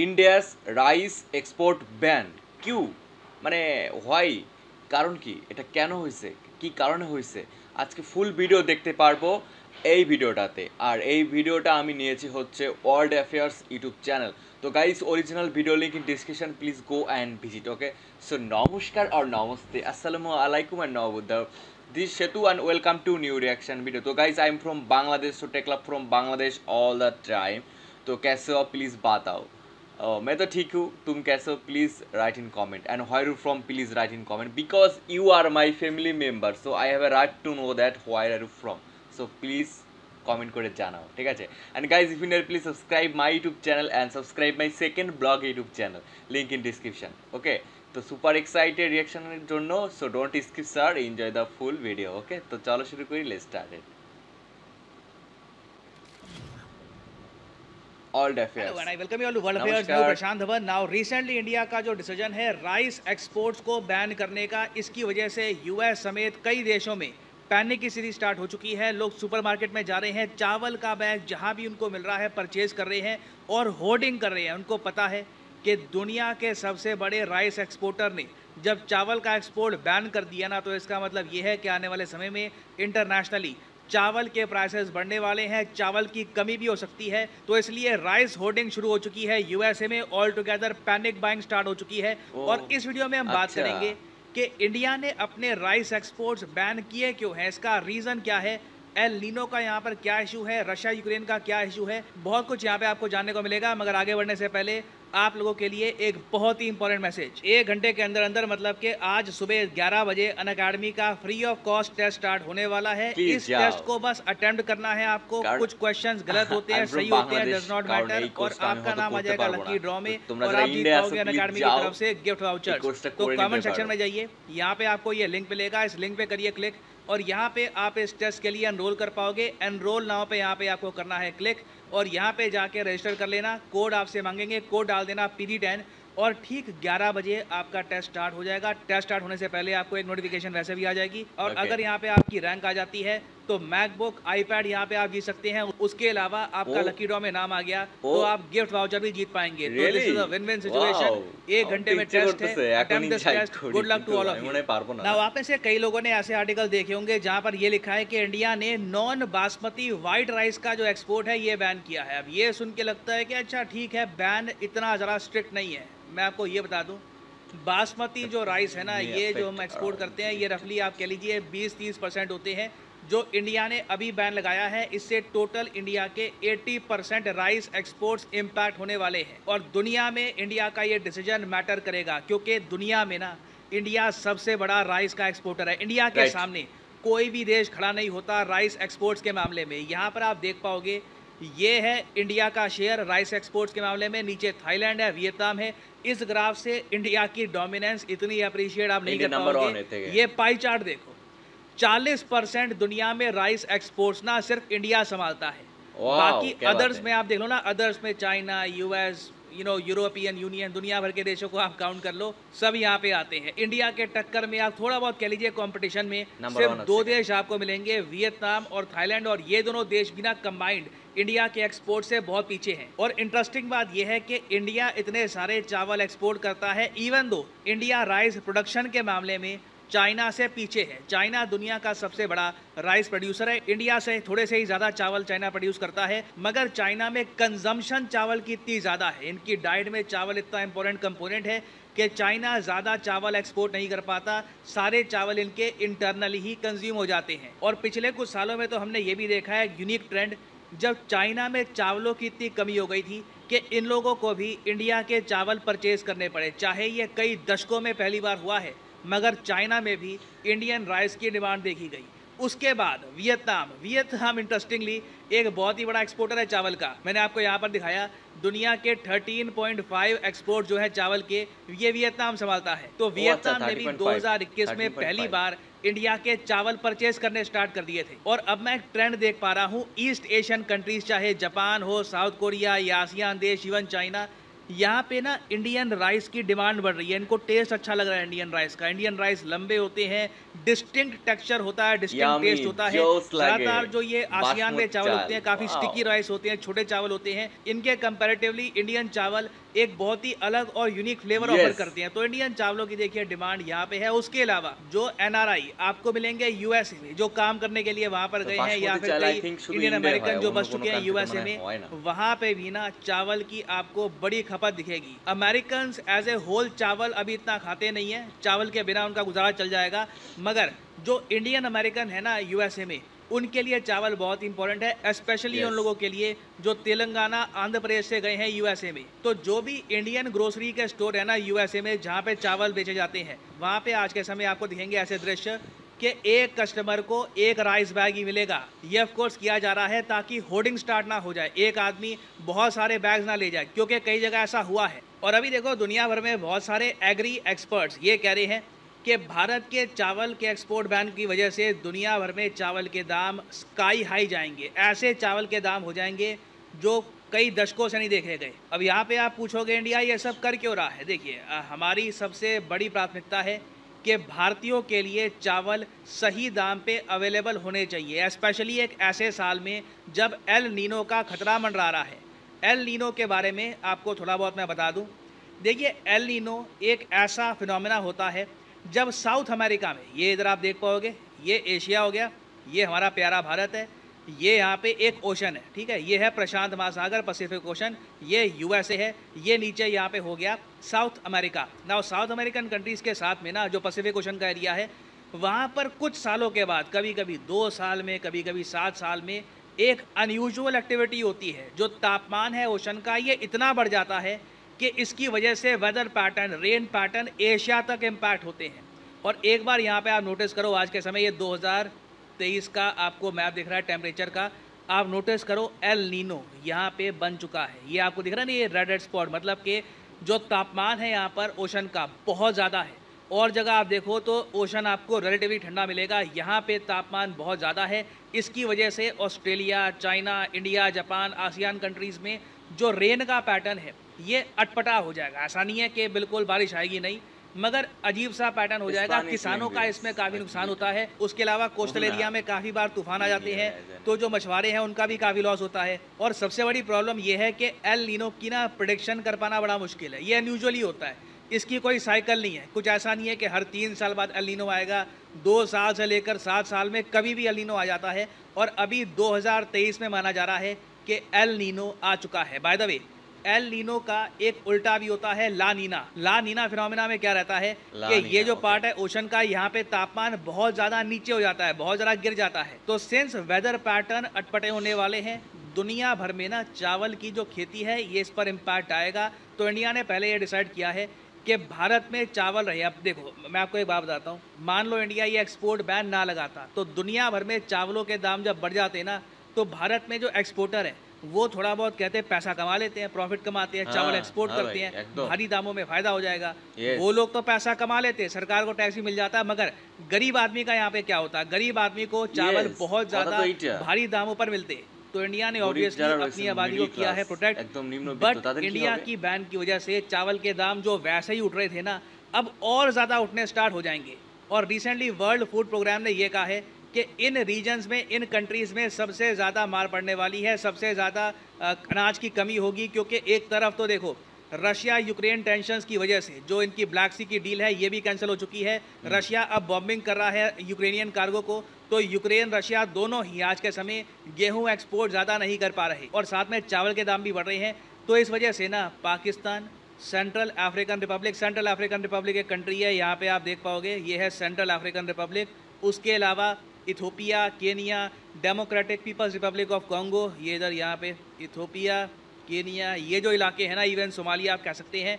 India's rice export ban কিউ মানে why, কারণ কি, এটা কেন হয়েছে, কি কারণে হয়েছে, আজকে ফুল ভিডিও দেখতে পারবো এই ভিডিওটাতে। আর এই ভিডিওটা আমি নিয়েছি হচ্ছে ওয়ার্ল্ড অ্যাফেয়ার্স ইউটিউব চ্যানেল। তো guys, original video link in description, please go and visit. Okay, so নমস্কার আর নমস্তে, আসসালামু আলাইকুম and নবুদ্দা, this Shetu and welcome to new reaction video. So guys, I'm from Bangladesh, so tech love from Bangladesh all the time. तो कैसे हो please बताओ। मैं तो ठीक हूँ, तुम कैसे हो please write in comment, and where you from please write in comment, because you are my family member, so I have a right to know that where are you from. So please comment করে জানাও, ঠিক আছে। And guys, if you need please subscribe my YouTube channel and subscribe my second blog YouTube channel, link in description. Okay, তো super excited রিয়াকশনের জন্য, so don't skip sir, enjoy the full video. Okay, তো চলো শুরু করি, let's start. World Affairs. Hello and I welcome you all to World Affairs. मैं प्रशांत Dhawan. Now recently India का जो डिसीजन है राइस एक्सपोर्ट्स को बैन करने का, इसकी वजह से यूएस समेत कई देशों में पैनिक की स्थिति स्टार्ट हो चुकी है। लोग सुपरमार्केट में जा रहे हैं, चावल का बैग जहां भी उनको मिल रहा है परचेज कर रहे हैं और होर्डिंग कर रहे हैं। उनको पता है कि दुनिया के सबसे बड़े राइस एक्सपोर्टर ने जब चावल का एक्सपोर्ट बैन कर दिया ना, तो इसका मतलब ये है कि आने वाले समय में इंटरनेशनली चावल के प्राइसेस बढ़ने वाले हैं, चावल की कमी भी हो सकती है। तो इसलिए राइस होर्डिंग शुरू हो चुकी है यूएसए में, all together panic buying start हो चुकी है। और इस वीडियो में हम बात करेंगे कि इंडिया ने अपने राइस एक्सपोर्ट्स बैन किए क्यों है, इसका रीज़न क्या है, एल नीनो का यहाँ पर क्या इशू है, रशिया यूक्रेन का क्या इशू है, बहुत कुछ यहाँ पे आपको जानने को मिलेगा। मगर आगे बढ़ने से पहले आप लोगों के लिए एक बहुत ही इंपॉर्टेंट मैसेज। 1 घंटे के अंदर अंदर, मतलब कि आज सुबह 11 बजे अनअकैडमी का free of cost test start होने वाला है। इस टेस्ट को बस अटेम्प्ट करना है आपको। कुछ क्वेश्चंस गलत होते हैं, सही होते हैं, डज नॉट मैटर, और आपका नाम आ जाएगा लकी ड्रॉ में और आप जीत पाओगे अनअकैडमी की तरफ से गिफ्ट वाउचर्स। तो कमेंट सेक्शन में जाइए, यहाँ पे आपको ये लिंक मिलेगा, इस लिंक पे करिए क्लिक और यहाँ पे आप इस टेस्ट के लिए एनरोल कर पाओगे। एनरोल नाउ पे यहाँ पे आपको करना है क्लिक और यहाँ पे जाके रजिस्टर कर लेना। कोड आपसे मांगेंगे, कोड डाल देना PD10 और ठीक 11 बजे आपका टेस्ट स्टार्ट हो जाएगा। टेस्ट स्टार्ट होने से पहले आपको एक नोटिफिकेशन वैसे भी आ जाएगी। और अगर यहाँ पे आपकी रैंक आ जाती है तो मैकबुक, आईपैड यहाँ पे आप जीत सकते हैं। उसके अलावा आपका लकी ड्रॉ में नाम आ गया तो आप गिफ्ट वाउचर भी जीत पाएंगे। तो this is a win win situation. 1 घंटे में टेस्ट है, attempt this test, good luck to all of you. Now आप में से कई लोगों ने ऐसे आर्टिकल देखे होंगे जहाँ पर ये लिखा है कि इंडिया ने नॉन बासमती व्हाइट राइस का जो एक्सपोर्ट है ये बैन किया है। अब ये सुन के लगता है कि अच्छा ठीक है, बैन इतना ज़रा स्ट्रिक्ट नहीं है। मैं आपको ये बता दूं, बासमती जो राइस है ना, ये जो हम एक्सपोर्ट करते हैं, ये रफली आप कह लीजिए 20-30% होते हैं जो इंडिया ने अभी बैन लगाया है। इससे टोटल इंडिया के 80% राइस एक्सपोर्ट्स इम्पैक्ट होने वाले हैं। और दुनिया में इंडिया का ये डिसीजन मैटर करेगा क्योंकि दुनिया में ना इंडिया सबसे बड़ा राइस का एक्सपोर्टर है। इंडिया के सामने कोई भी देश खड़ा नहीं होता राइस एक्सपोर्ट्स के मामले में। यहाँ पर आप देख पाओगे ये है इंडिया का शेयर राइस एक्सपोर्ट्स के मामले में, नीचे थाईलैंड है, वियतनाम है। इस ग्राफ से इंडिया की डोमिनेंस इतनी अप्रिशिएट आप नहीं कर पाओगे। ये पाई चार्ट देखो, 40% दुनिया में राइस एक्सपोर्ट्स ना सिर्फ इंडिया संभालता है। बाकी अदर्स में आप देख लो ना, अदर्स में चाइना, यूएस, यूरोपियन यूनियन, दुनिया भर के देशों को आप काउंट कर लो, सब यहाँ पे आते हैं। इंडिया के टक्कर में आप थोड़ा बहुत कह लीजिए कंपटीशन में सिर्फ 2 देश आपको मिलेंगे, वियतनाम और थाईलैंड, और ये दोनों देश बिना कंबाइंड इंडिया के एक्सपोर्ट से बहुत पीछे हैं। और इंटरेस्टिंग बात यह है कि इंडिया इतने सारे चावल एक्सपोर्ट करता है, even though India rice production के मामले में चाइना से पीछे है। चाइना दुनिया का सबसे बड़ा राइस प्रोड्यूसर है, इंडिया से थोड़े से ही ज़्यादा चावल चाइना प्रोड्यूस करता है। मगर चाइना में कंजम्पशन चावल की इतनी ज़्यादा है, इनकी डाइट में चावल इतना इंपॉर्टेंट कंपोनेंट है कि चाइना ज़्यादा चावल एक्सपोर्ट नहीं कर पाता। सारे चावल इनके इंटरनली ही कंज्यूम हो जाते हैं। और पिछले कुछ सालों में तो हमने ये भी देखा है यूनिक ट्रेंड, जब चाइना में चावलों की इतनी कमी हो गई थी कि इन लोगों को भी इंडिया के चावल परचेज करने पड़े। चाहे ये कई दशकों में पहली बार हुआ है, मगर चाइना में भी इंडियन राइस की डिमांड देखी गई। उसके बाद वियतनाम इंटरेस्टिंगली एक बहुत ही बड़ा एक्सपोर्टर है चावल का। मैंने आपको यहाँ पर दिखाया दुनिया के 13.5 एक्सपोर्ट जो है चावल के, ये वियतनाम संभालता है। तो वियतनाम ने भी 2021 में पहली बार इंडिया के चावल परचेज करने स्टार्ट कर दिए थे। और अब मैं एक ट्रेंड देख पा रहा हूँ, ईस्ट एशियन कंट्रीज, चाहे जापान हो, साउथ कोरिया या आसियान देश, इवन चाइना, यहाँ पे ना इंडियन राइस की डिमांड बढ़ रही है, इनको टेस्ट अच्छा लग रहा है इंडियन राइस का। इंडियन राइस लंबे होते हैं, डिस्टिंक्ट टेक्सचर होता है, डिस्टिंक्ट ইয়ামি टेस्ट होता है। জোস লাগে ज़्यादातर जो ये आसियान में বাসমতি चावल চাল होते हैं काफ़ी ওয়াও स्टिकी राइस होते हैं, छोटे चावल होते हैं, इनके कंपैरेटिवली इंडियन चावल एक बहुत ही अलग और यूनिक फ्लेवर ऑफर यस करते हैं। तो इंडियन चावलों की देखिए डिमांड यहाँ पे है। उसके अलावा जो एनआरआई आपको मिलेंगे यूएसए में, जो काम करने के लिए वहाँ पर তো गए हैं, या বাসমতি फिर चाल आई कई थिंक শুধু इंडियन ইন্ডিয়ায় হয় अमेरिकन जो অন্য बस কোনো चुके हैं কান্ট্রিতে यूएसए মানে में, হয় না वहाँ पे भी ना चावल की आपको बड़ी खपत दिखेगी। अमेरिकन एज ए होल चावल अभी इतना खाते नहीं है, चावल के बिना उनका गुजारा चल जाएगा, मगर जो इंडियन अमेरिकन है ना यूएसए में, उनके लिए चावल बहुत इंपॉर्टेंट है, स्पेशली उन यस लोगों के लिए जो तेलंगाना आंध्र प्रदेश से गए हैं यूएसए में। तो जो भी इंडियन ग्रोसरी के स्टोर है ना यूएसए में, जहाँ पे चावल बेचे जाते हैं, वहाँ पे आज के समय आपको दिखेंगे ऐसे दृश्य कि एक कस्टमर को एक राइस बैग ही मिलेगा। ये ऑफ कोर्स किया जा रहा है ताकि होर्डिंग स्टार्ट ना हो जाए, एक आदमी बहुत सारे बैग्स ना ले जाए, क्योंकि कई जगह ऐसा हुआ है। और अभी देखो दुनिया भर में बहुत सारे एग्री एक्सपर्ट्स ये कह रहे हैं कि भारत के चावल के एक्सपोर्ट बैन की वजह से दुनिया भर में चावल के दाम स्काई हाई जाएंगे। ऐसे चावल के दाम हो जाएंगे जो कई दशकों से नहीं देखे गए। अब यहाँ पे आप पूछोगे इंडिया ये सब कर क्यों रहा है? देखिए हमारी सबसे बड़ी प्राथमिकता है कि भारतीयों के लिए चावल सही दाम पे अवेलेबल होने चाहिए, स्पेशली एक ऐसे साल में जब एल नीनो का खतरा मंडरा रहा है। एल नीनो के बारे में आपको थोड़ा बहुत मैं बता दूं। देखिए एल नीनो एक ऐसा फिनोमेना होता है जब साउथ अमेरिका में, ये इधर आप देख पाओगे, ये एशिया हो गया, ये हमारा प्यारा भारत है, ये यहाँ पे एक ओशन है, ठीक है, ये है प्रशांत महासागर पैसिफिक ओशन, ये यूएसए है, ये नीचे यहाँ पे हो गया साउथ अमेरिका। ना साउथ अमेरिकन कंट्रीज़ के साथ में ना जो पैसिफिक ओशन का एरिया है, वहाँ पर कुछ सालों के बाद, कभी कभी 2 साल में, कभी कभी 7 साल में, एक अनयूजुअल एक्टिविटी होती है। जो तापमान है ओशन का, ये इतना बढ़ जाता है कि इसकी वजह से weather pattern, rain pattern Asia तक इम्पैक्ट होते हैं। और एक बार यहाँ पे आप नोटिस करो, आज के समय ये 2023 का आपको मैप दिख रहा है टेम्परेचर का, आप नोटिस करो एल नीनो यहाँ पे बन चुका है। ये आपको दिख रहा है ना, ये रेड स्पॉट, मतलब कि जो तापमान है यहाँ पर ओशन का बहुत ज़्यादा है। और जगह आप देखो तो ओशन आपको रिलेटिवली ठंडा मिलेगा, यहाँ पे तापमान बहुत ज़्यादा है। इसकी वजह से Australia, China, India, Japan, ASEAN countries में जो रेन का पैटर्न है ये अटपटा हो जाएगा। ऐसा नहीं है कि बिल्कुल बारिश आएगी नहीं, मगर अजीब सा पैटर्न हो जाएगा। किसानों का इसमें काफ़ी नुकसान होता है। उसके अलावा कोस्टल एरिया में काफ़ी बार तूफान आ जाते हैं, तो जो मछुआरे हैं उनका भी काफ़ी लॉस होता है। और सबसे बड़ी प्रॉब्लम ये है कि एल नीनो की ना प्रेडिक्शन कर पाना बड़ा मुश्किल है। ये अनयूजुअली होता है, इसकी कोई साइकिल नहीं है। कुछ ऐसा नहीं है कि हर 3 साल बाद एल नीनो आएगा, 2 साल से लेकर 7 साल में कभी भी एल नीनो आ जाता है। और अभी 2023 में माना जा रहा है कि एल नीनो आ चुका है। By the way El Nino का एक उल्टा भी होता है, ला नीना। ला नीना फिनोमेना में क्या रहता है कि ये जो पार्ट है ओशन का, यहाँ पे तापमान बहुत ज़्यादा नीचे हो जाता है, बहुत ज़्यादा गिर जाता है। तो सिंस वेदर पैटर्न अटपटे होने वाले हैं, दुनिया भर में ना चावल की जो खेती है ये इस पर इम्पैक्ट आएगा। तो इंडिया ने पहले ये डिसाइड किया है कि भारत में चावल रहे। अब देखो मैं आपको एक बात बताता हूँ, मान लो इंडिया ये एक्सपोर्ट बैन ना लगाता तो दुनिया भर में चावलों के दाम जब बढ़ जाते ना, तो भारत में जो एक्सपोर्टर है वो थोड़ा बहुत कहते हैं पैसा कमा लेते हैं, प्रॉफिट कमाते हैं, चावल एक्सपोर्ट करते हैं, भारी दामों में फ़ायदा हो जाएगा। वो लोग तो पैसा कमा लेते हैं, सरकार को टैक्स भी मिल जाता है, मगर गरीब आदमी का यहाँ पे क्या होता है, गरीब आदमी को चावल बहुत ज़्यादा भारी दामों पर मिलते हैं। तो इंडिया ने ऑब्वियसली अपनी आबादी को किया है प्रोटेक्ट, बट इंडिया की बैन की वजह से चावल के दाम जो वैसे ही उठ रहे थे ना, अब और ज़्यादा उठने स्टार्ट हो जाएंगे। और रिसेंटली वर्ल्ड फूड प्रोग्राम ने यह कहा है कि इन रीजन्स में, इन कंट्रीज़ में सबसे ज़्यादा मार पड़ने वाली है, सबसे ज़्यादा अनाज की कमी होगी। क्योंकि एक तरफ तो देखो रशिया यूक्रेन टेंशन्स की वजह से जो इनकी ब्लैक सी की डील है ये भी कैंसिल हो चुकी है। रशिया अब बॉम्बिंग कर रहा है यूक्रेनियन कार्गो को, तो यूक्रेन रशिया दोनों ही आज के समय गेहूं एक्सपोर्ट ज़्यादा नहीं कर पा रहे, और साथ में चावल के दाम भी बढ़ रहे हैं। तो इस वजह से ना पाकिस्तान, सेंट्रल अफ्रीकन रिपब्लिक एक कंट्री है, यहाँ पे आप देख पाओगे ये है सेंट्रल अफ्रीकन रिपब्लिक। उसके अलावा Ethiopia, Kenya, democratic people's republic of Congo, ये इधर यहाँ पे इथोपिया, केनिया, ये जो इलाके हैं ना, इवन सोमालिया आप कह सकते हैं,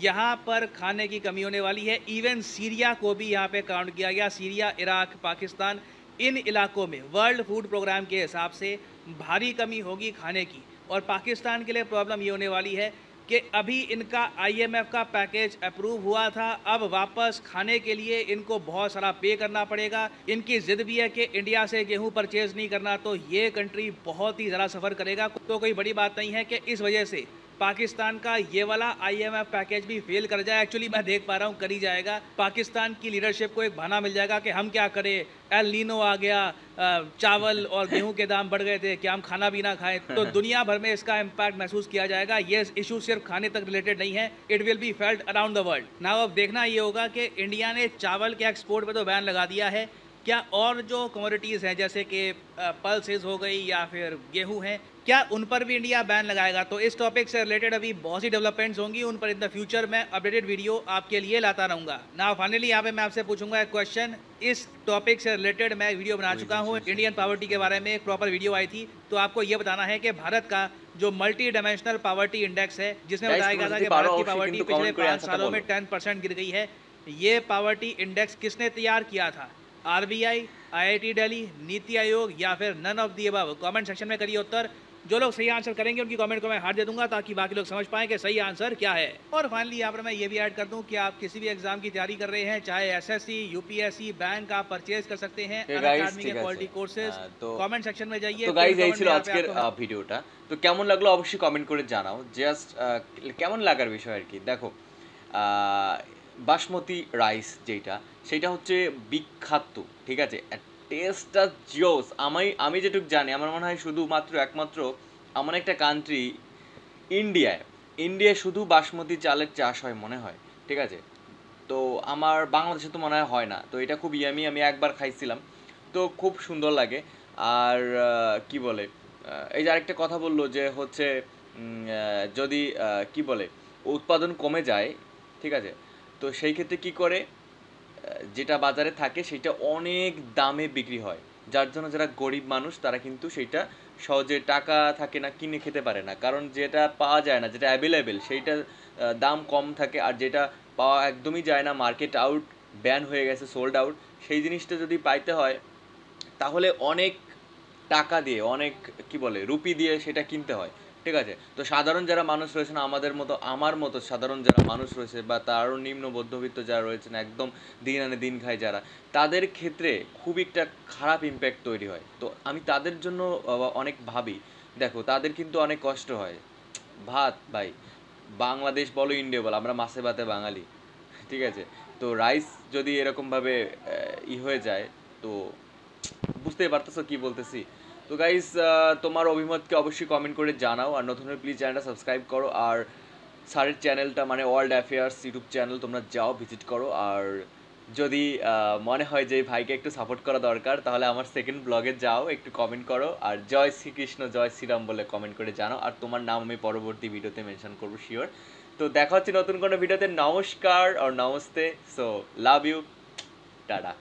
यहाँ पर खाने की कमी होने वाली है। इवन सीरिया को भी यहाँ पे काउंट किया गया, सीरिया, इराक, पाकिस्तान, इन इलाकों में वर्ल्ड फूड प्रोग्राम के हिसाब से भारी कमी होगी खाने की। और पाकिस्तान के लिए प्रॉब्लम ये होने वाली है कि अभी इनका IMF का पैकेज अप्रूव हुआ था, अब वापस खाने के लिए इनको बहुत सारा पे करना पड़ेगा। इनकी ज़िद भी है कि इंडिया से गेहूं परचेज़ नहीं करना, तो ये कंट्री बहुत ही ज़्यादा सफ़र करेगा। तो कोई बड़ी बात नहीं है कि इस वजह से पाकिस्तान का ये वाला IMF पैकेज भी फेल कर जाए, एक्चुअली मैं देख पा रहा हूँ कर ही जाएगा। पाकिस्तान की लीडरशिप को एक बहाना मिल जाएगा कि हम क्या करें, एल नीनो आ गया, चावल और गेहूं के दाम बढ़ गए थे, क्या हम खाना भी ना खाएं। तो दुनिया भर में इसका इम्पैक्ट महसूस किया जाएगा। ये इशू सिर्फ खाने तक रिलेटेड नहीं है, it will be felt around the world. Now अब देखना ये होगा कि इंडिया ने चावल के एक्सपोर्ट पे तो बैन लगा दिया है, क्या और जो कमोडिटीज़ हैं जैसे कि पल्सेस हो गई या फिर गेहूं हैं, क्या उन पर भी इंडिया बैन लगाएगा? तो इस टॉपिक से रिलेटेड अभी बहुत सी डेवलपमेंट्स होंगी, उन पर इन द फ्यूचर मैं अपडेटेड वीडियो आपके लिए लाता रहूंगा। ना फाइनली यहाँ पे मैं आपसे पूछूंगा एक क्वेश्चन। इस टॉपिक से रिलेटेड मैं एक वीडियो बना चुका हूँ, इंडियन पॉवर्टी के बारे में एक प्रॉपर वीडियो आई थी। तो आपको ये बताना है कि भारत का जो मल्टी डायमेंशनल पॉवर्टी इंडेक्स है, जिसमें बताया गया था कि भारत की पॉवर्टी पिछले 5 सालों में 10% गिर गई है, ये पॉवर्टी इंडेक्स किसने तैयार किया था? RBI, IIT दिल्ली, नीति आयोग या फिर none of the above? Comment section में करिए उत्तर। जो लोग सही आंसर करेंगे उनकी कमेंट को मैं हार्ट दे दूंगा ताकि बाकी लोग समझ पाएं कि सही आंसर क्या है। और फाइनली यहाँ पर मैं ये भी ऐड कर दूं कि आप किसी भी एग्जाम की तैयारी कर रहे हैं, चाहे SSC, UPSC, बैंक, आप परचेज कर सकते हैं अनअकैडमी के क्वालिटी कोर्सेज। तो कमेंट सेक्शन में जाइए। তো গাইস এই ছিল আজকের ভিডিওটা। তো কেমন লাগলো অবশ্যই কমেন্ট করে জানাও। জাস্ট কেমন লাগার বিষয় আর কি। দেখো বাসমতি রাইস যেটা সেটা হচ্ছে বিখ্যাত, ঠিক আছে, টেস্টটা জোস। আমি যেটুকু জানি, আমার মনে হয় শুধুমাত্র একমাত্র এমন একটা কান্ট্রি ইন্ডিয়ায় শুধু বাসমতি চালের চাষ হয় মনে হয়, ঠিক আছে। তো আমার বাংলাদেশে তো মনে হয় না। তো এটা খুব ইয়ামি, আমি একবার খাইছিলাম, তো খুব সুন্দর লাগে। আর কি বলে, এই যে আরেকটা কথা বললো যে হচ্ছে যদি কি বলে উৎপাদন কমে যায়, ঠিক আছে, তো সেই ক্ষেত্রে কি করে, যেটা বাজারে থাকে সেটা অনেক দামে বিক্রি হয়, যার জন্য যারা গরিব মানুষ তারা কিন্তু সেইটা সহজে টাকা থাকে না, কিনে খেতে পারে না, কারণ যেটা পাওয়া যায় না, যেটা অ্যাভেলেবেল সেইটার দাম কম থাকে, আর যেটা পাওয়া একদমই যায় না, মার্কেট আউট, ব্যান হয়ে গেছে, সোল্ড আউট, সেই জিনিসটা যদি পাইতে হয় তাহলে অনেক টাকা দিয়ে, অনেক কি বলে রুপি দিয়ে সেটা কিনতে হয়, ঠিক আছে। তো সাধারণ যারা মানুষ রয়েছে না, আমাদের মতো, আমার মতো সাধারণ যারা মানুষ রয়েছে বা তারও নিম্ন মধ্যবিত্ত যারা রয়েছেন, একদম দিন আনে দিন খায় যারা, তাদের ক্ষেত্রে খুব একটা খারাপ ইম্প্যাক্ট তৈরি হয়। তো আমি তাদের জন্য অনেক ভাবি। দেখো তাদের কিন্তু অনেক কষ্ট হয়। ভাত ভাই, বাংলাদেশ বলো ইন্ডিয়া বলো, আমরা মাছে ভাতে বাঙালি, ঠিক আছে। তো রাইস যদি এরকমভাবে হয়ে যায়, তো বুঝতেই পারতেছো কি বলতেছি। তো গাইস তোমার অভিমতকে অবশ্যই কমেন্ট করে জানাও, আর নতুন হলে প্লিজ চ্যানেলটা সাবস্ক্রাইব করো, আর স্যারের চ্যানেলটা মানে ওয়ার্ল্ড অ্যাফেয়ার্স ইউটিউব চ্যানেল তোমরা যাও, ভিজিট করো। আর যদি মনে হয় যে ভাইকে একটু সাপোর্ট করা দরকার, তাহলে আমার সেকেন্ড ব্লগে যাও, একটু কমেন্ট করো, আর জয় শ্রীকৃষ্ণ জয় শ্রীরাম বলে কমেন্ট করে জানাও, আর তোমার নাম আমি পরবর্তী ভিডিওতে মেনশন করবো শিওর। তো দেখা হচ্ছে নতুন কোনো ভিডিওতে। নমস্কার আর নমস্তে। So love you, tata.